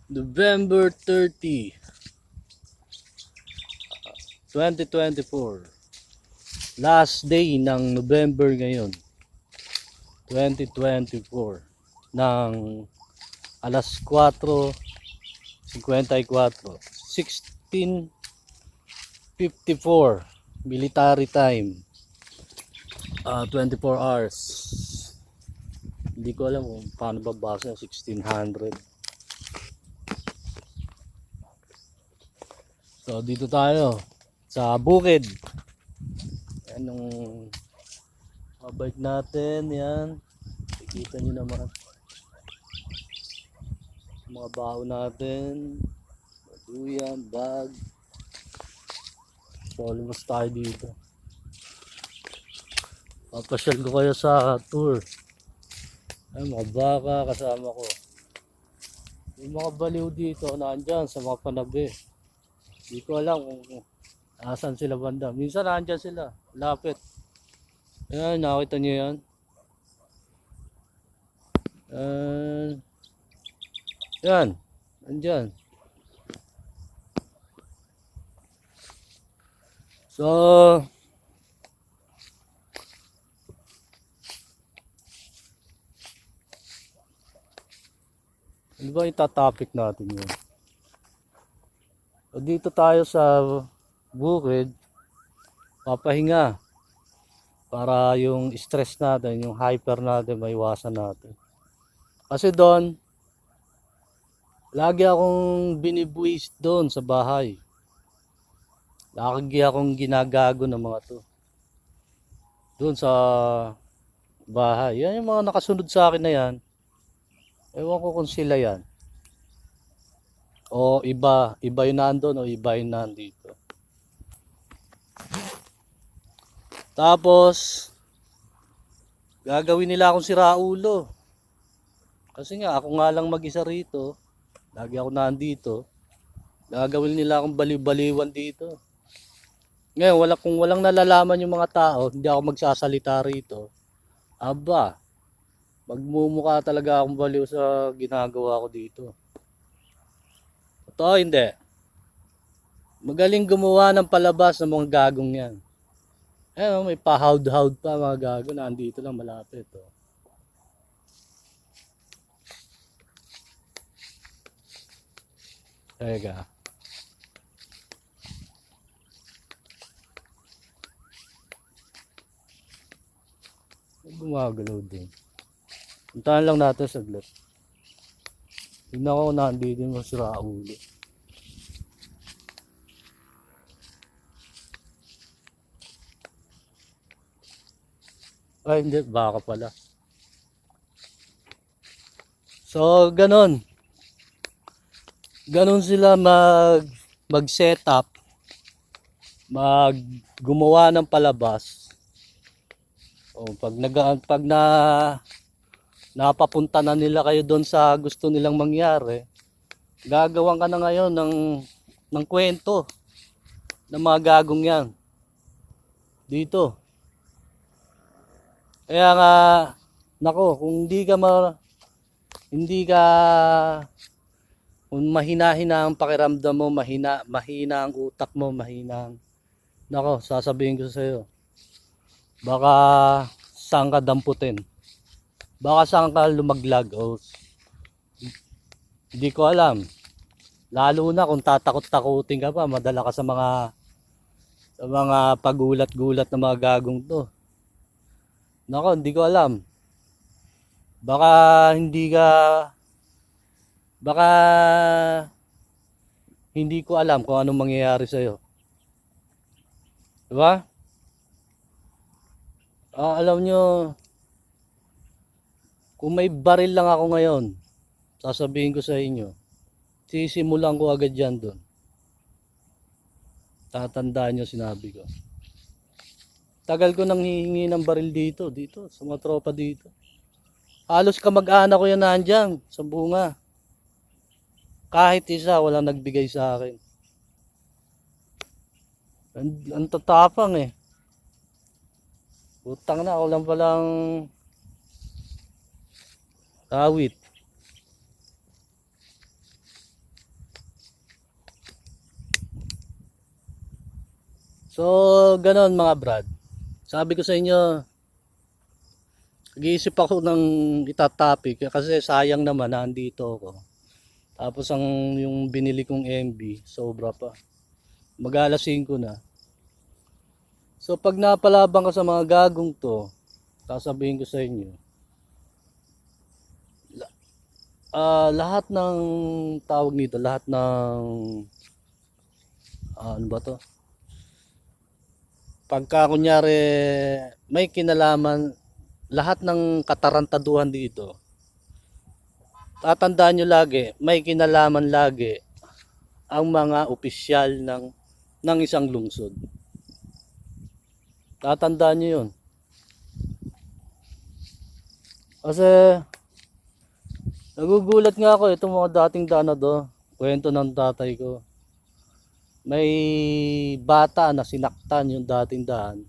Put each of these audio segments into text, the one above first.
November 30, 2024. Last day ng November ngayon, 2024. Ng alas 4:54. 16:54 military time. 24 hours. Hindi ko alam kung paano babasa 1600. So dito tayo sa bukid. Anong bike natin, yan. Nakikita nyo naman. Mga baho natin. Duyan, bag. So almost tayo dito. Papasyal ko kayo sa tour. Ay, mga baka kasama ko. Yung mga baliw dito nandyan sa mga panabi. Hindi ko alam kung asan sila banda. Minsan nandyan sila. Lapit. Ayan, nakita nyo yan. Yan. Nandyan. So, ano ba yung topic natin yun? So, dito tayo sa bukid, papahinga para yung stress natin, yung hyper natin, maiwasan natin. Kasi doon, lagi akong binibuwis doon sa bahay. Lagi akong ginagago ng mga to. Doon sa bahay. Yan yung mga nakasunod sa akin na yan. Ewan ko kung sila yan. O iba yung nandun o iba yung nandito. Tapos, gagawin nila akong siraulo. Kasi nga, ako nga lang mag-isa rito. Lagi ako nandito. Gagawin nila akong baliw-baliwan dito. Ngayon, kung walang nalalaman yung mga tao, hindi ako magsasalita rito. Aba, magmumukha talaga akong baliw sa ginagawa ko dito. Totoo, hindi. Magaling gumawa ng palabas ng mga gagong yan. Ayun, may pahawd-hawd pa mga gago. Nandito lang malapit. Oh. Teka. Gumagalaw din. Puntahan lang natin saglit. Tignan ko nandito yung siraulo. Ay, hindi. Baka pala. So, ganon. Ganon sila mag-setup. Gumawa ng palabas. O, pag napapunta na nila kayo doon sa gusto nilang mangyari, gagawan ka na ngayon ng kwento ng mga gagong yan. Dito. Kaya nga, nako, kung kung mahina-hina ang pakiramdam mo, mahina ang utak mo, nako, sasabihin ko sa iyo, baka saan ka damputin, baka saan ka lumaglag, o hindi ko alam, lalo na kung tatakot-takutin ka pa, madala ka sa mga pagulat-gulat na mga gagong to. Nako, hindi ko alam. Baka hindi ko alam kung anong mangyayari sa iyo. Diba? Alam nyo, kung may baril lang ako ngayon, sasabihin ko sa inyo, sisimulan ko agad yan doon. Tatandaan nyo sinabi ko. Tagal ko nang hihingi ng baril dito sa mga tropa dito. Halos kamag-anak ko yan nandyan sa bunga. Kahit isa walang nagbigay sa akin. Ang tatapang eh. Utang na, ako lang palang awit. So, ganon mga brad. Sabi ko sa inyo, nag-iisip ako ng itatopic kasi sayang naman nandito ako. Tapos yung binili kong MB, sobra pa. Mag-alas 5 na. So pag napalabang ka sa mga gagong to, sasabihin ko sa inyo, lahat ng tawag nito, lahat ng ano ba to? Pagka kunyari may kinalaman, lahat ng katarantaduhan dito, tatandaan nyo lagi, may kinalaman lagi ang mga opisyal ng isang lungsod. Tatandaan nyo yun. Kasi nagugulat nga ako itong mga dating danado, kwento ng tatay ko. May bata na sinaktan yung dating daan.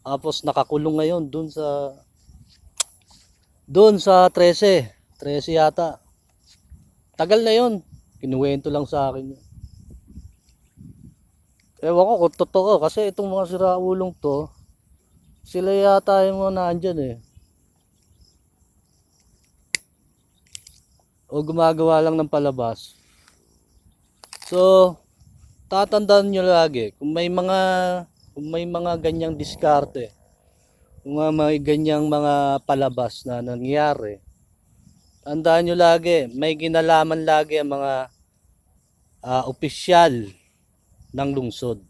Tapos nakakulong ngayon doon sa 13 yata. Tagal na yun. Kinuwento lang sa akin yun. Ewan ko kung totoo kasi itong mga siraulong to, sila yata yung mga nandyan eh. O gumagawa lang ng palabas. So, tatandaan nyo lagi kung may mga ganyang diskarte, kung may ganyang mga palabas na nangyari, tandaan nyo lagi, may kinalaman lagi ang mga opisyal ng lungsod.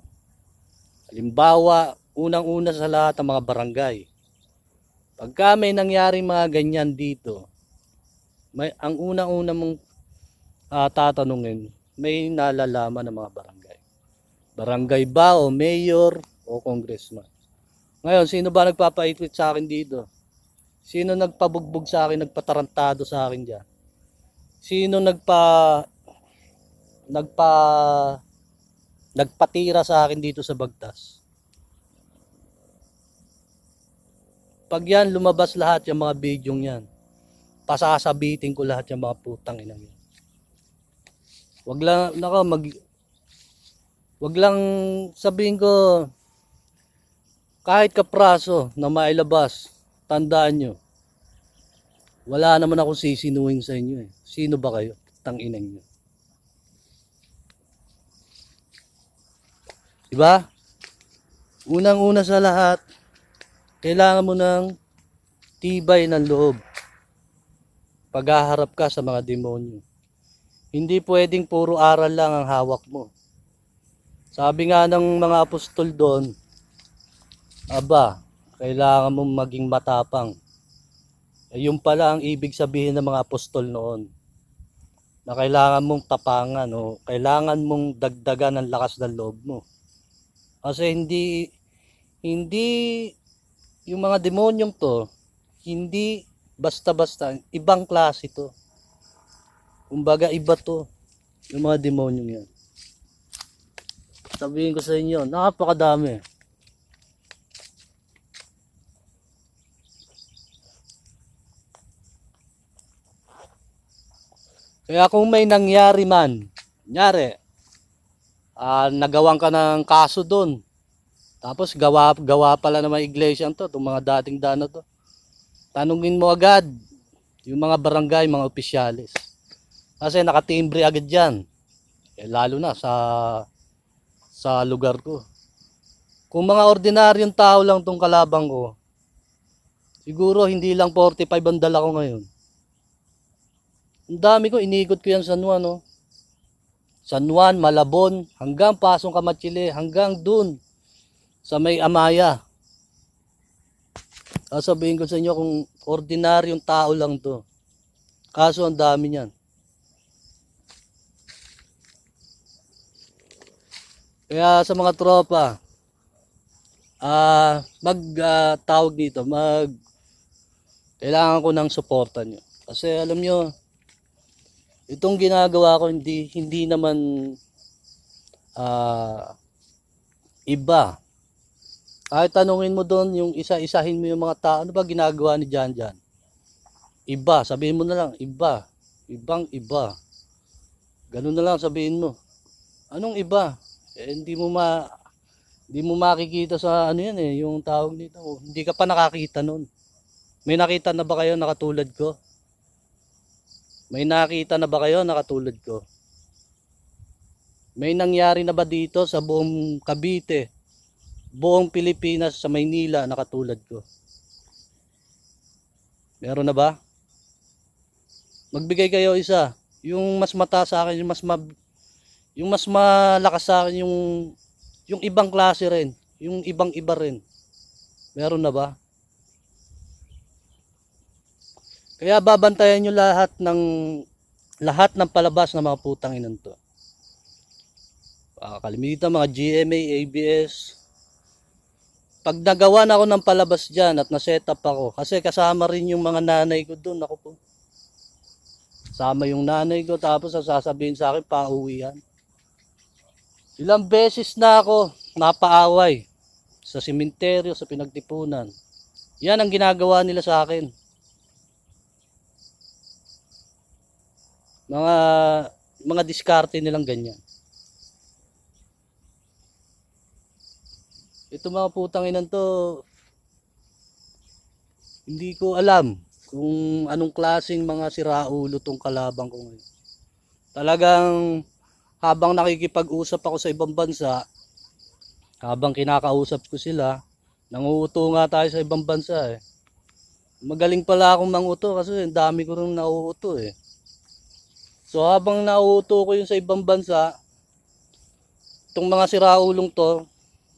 Halimbawa, unang-una sa lahat ang mga barangay. Pagka may nangyari mga ganyan dito, ang unang-una mong tatanungin, may nalalaman ng mga barangay. Barangay ba o mayor o congressman? Ngayon, sino ba nagpapaitwit sa akin dito? Sino nagpabugbog sa akin, nagpatarantado sa akin dyan? Sino nagpatira sa akin dito sa Bagtas? Pag yan, lumabas lahat yung mga bidyong yan. Pasasabitin ko lahat yung mga putang inang yan. Wag lang sabihin ko, kahit kapraso na mailabas, tandaan nyo, wala naman akong sisinuhin sa inyo eh. Sino ba kayo? Tanginang nyo. Diba? Unang-una sa lahat, kailangan mo ng tibay ng loob. Paghaharap ka sa mga demonyo. Hindi pwedeng puro aral lang ang hawak mo. Sabi nga ng mga apostol doon, aba, kailangan mong maging matapang. Yung pala ang ibig sabihin ng mga apostol noon. Na kailangan mong tapangan o kailangan mong dagdagan ang lakas ng loob mo. Kasi hindi yung mga demonyong to, hindi basta-basta, ibang klase to. Kumbaga iba to, yung mga demonyong yan. Sabihin ko sa inyo, napakadami. Kaya kung may nangyari man, nagawan ka ng kaso doon, tapos gawa pala ng mga iglesia to, itong mga dating dana to, tanungin mo agad yung mga barangay, mga opisyalis. Kasi nakatimbre agad yan. Lalo na sa lugar ko. Kung mga ordinaryong tao lang tong kalabang ko, siguro hindi lang 45 ang dala ko ngayon. Ang dami ko, iniikot ko yan San Juan, no? San Juan, Malabon, hanggang Pasong Kamatsili, hanggang dun sa may Amaya. Sasabihin ko sa inyo kung ordinaryong tao lang to. Kaso ang dami niyan. Kaya sa mga tropa, tawag dito, kailangan ko ng suporta nyo. Kasi alam nyo, itong ginagawa ko hindi naman iba. Kahit tanungin mo doon, yung isa-isahin mo yung mga tao, ano ba ginagawa ni Jan Jan? Iba, sabihin mo na lang, iba. Ibang iba. Ganun na lang sabihin mo. Anong iba? Hindi mo Hindi mo makikita sa ano yan eh, yung tawag nito. Hindi ka pa nakakita nun. May nakita na ba kayo na katulad ko? May nakita na ba kayo na katulad ko? May nangyari na ba dito sa buong Cavite, buong Pilipinas, sa Maynila na katulad ko? Meron na ba? Magbigay kayo isa. Yung mas mataas sa akin, yung mas malakas sa akin, yung ibang klase rin, yung ibang iba rin. Meron na ba? Kaya babantayan nyo lahat ng palabas ng mga putang inan to. Kalimitan mga GMA, ABS. Pag nagawa na ako ng palabas dyan at na-set up ako, kasi kasama rin yung mga nanay ko doon, ako po. Kasama yung nanay ko, tapos sasabihin sa akin, pauwi yan. Ilang beses na ako napaaway sa sementeryo, sa pinagtipunan. Yan ang ginagawa nila sa akin. Mga diskarte nilang ganyan. Ito mga putang inan to, hindi ko alam kung anong klaseng mga siraulo tong kalabang ko ngayon. Talagang habang nakikipag-usap ako sa ibang bansa, habang kinakausap ko sila, nanguuto nga tayo sa ibang bansa eh. Magaling pala akong manguto kasi dami ko rin nauuto eh. So habang nauuto ko yun sa ibang bansa, itong mga siraulong to,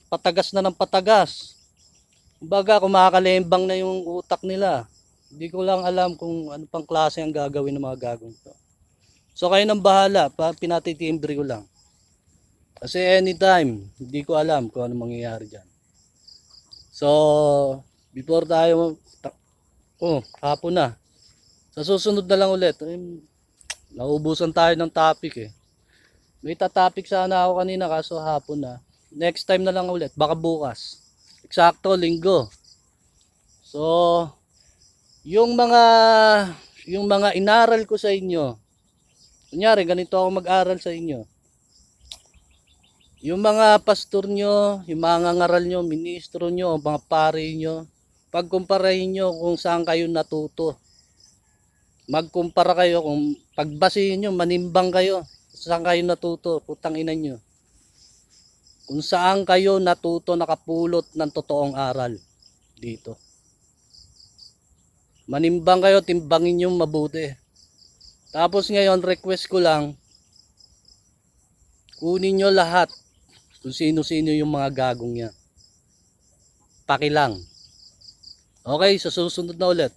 patagas na ng patagas. Kumbaga kumakalembang na yung utak nila. Hindi ko lang alam kung ano pang klase ang gagawin ng mga gagong to. So kayo nang bahala, pinatitimbre ko lang. Kasi anytime, hindi ko alam kung ano mangyayari dyan. So, before tayo, hapon na. Sa susunod na lang ulit, nauubusan tayo ng topic eh. May topic sana ako kanina kaso hapon na. Next time na lang ulit, baka bukas. Eksakto, linggo. So, yung mga inaral ko sa inyo, kunyari ganito ako mag-aral sa inyo. Yung mga pastor nyo, yung mga ngaral nyo, ministro nyo, mga pare nyo, pagkumparahin nyo kung saan kayo natuto. Magkumpara kayo, kung pagbasihin nyo, manimbang kayo, saan kayo natuto, putang ina nyo. Kung saan kayo natuto nakapulot ng totoong aral dito. Manimbang kayo, timbangin nyo mabuti. Tapos ngayon, request ko lang, kunin nyo lahat kung sino-sino yung mga gagong yan. Pakilang. Okay, sa susunod na ulit.